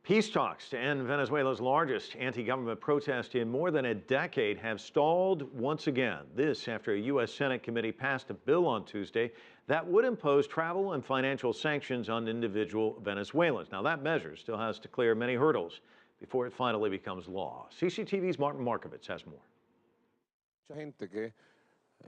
Peace talks to end Venezuela's largest anti-government protest in more than a decade have stalled once again. This after a U.S. Senate committee passed a bill on Tuesday that would impose travel and financial sanctions on individual Venezuelans. Now, that measure still has to clear many hurdles before it finally becomes law. CCTV's Markovits has more.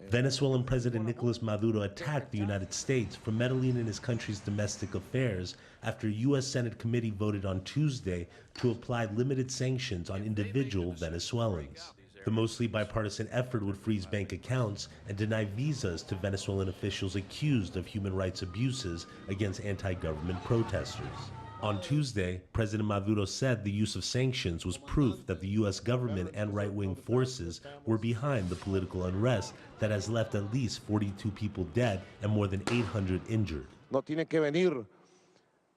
Venezuelan President Nicolas Maduro attacked the United States for meddling in his country's domestic affairs after a U.S. Senate committee voted on Tuesday to apply limited sanctions on individual Venezuelans. The mostly bipartisan effort would freeze bank accounts and deny visas to Venezuelan officials accused of human rights abuses against anti-government protesters. On Tuesday, President Maduro said the use of sanctions was proof that the U.S. government and right-wing forces were behind the political unrest that has left at least 42 people dead and more than 800 injured.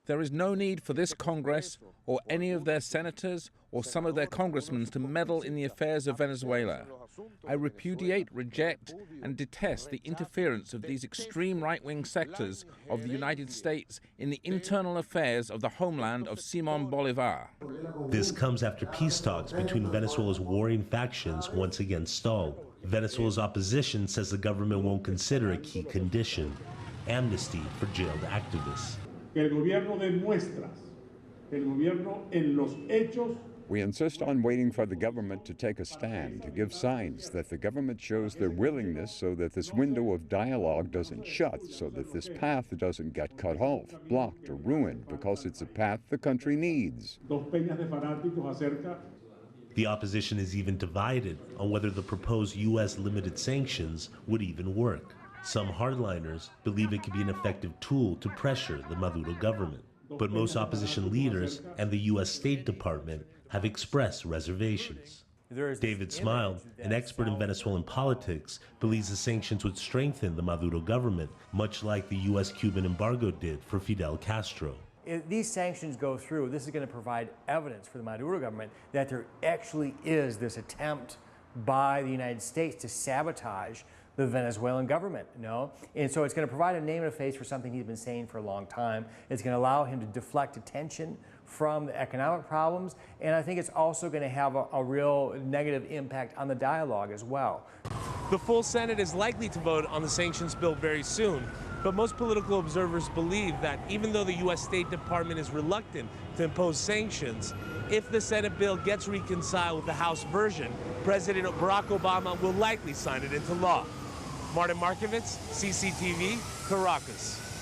There is no need for this Congress or any of their senators or some of their congressmen to meddle in the affairs of Venezuela. I repudiate, reject, and detest the interference of these extreme right-wing sectors of the United States in the internal affairs of the homeland of Simon Bolivar. This comes after peace talks between Venezuela's warring factions once again stalled. Venezuela's opposition says the government won't consider a key condition: amnesty for jailed activists. We insist on waiting for the government to take a stand, to give signs that the government shows their willingness so that this window of dialogue doesn't shut, so that this path doesn't get cut off, blocked, or ruined, because it's a path the country needs. The opposition is even divided on whether the proposed U.S. limited sanctions would even work. Some hardliners believe it could be an effective tool to pressure the Maduro government. But most opposition leaders and the U.S. State Department have expressed reservations. David Smiled, an expert in Venezuelan politics, believes the sanctions would strengthen the Maduro government, much like the U.S.-Cuban embargo did for Fidel Castro. If these sanctions go through, this is going to provide evidence for the Maduro government that there actually is this attempt by the United States to sabotage the Venezuelan government, And so it's going to provide a name and a face for something he's been saying for a long time. It's going to allow him to deflect attention from the economic problems, and I think it's also going to have a real negative impact on the dialogue as well. The full Senate is likely to vote on the sanctions bill very soon, but most political observers believe that even though the U.S. State Department is reluctant to impose sanctions, if the Senate bill gets reconciled with the House version, President Barack Obama will likely sign it into law. Markovits, CCTV, Caracas.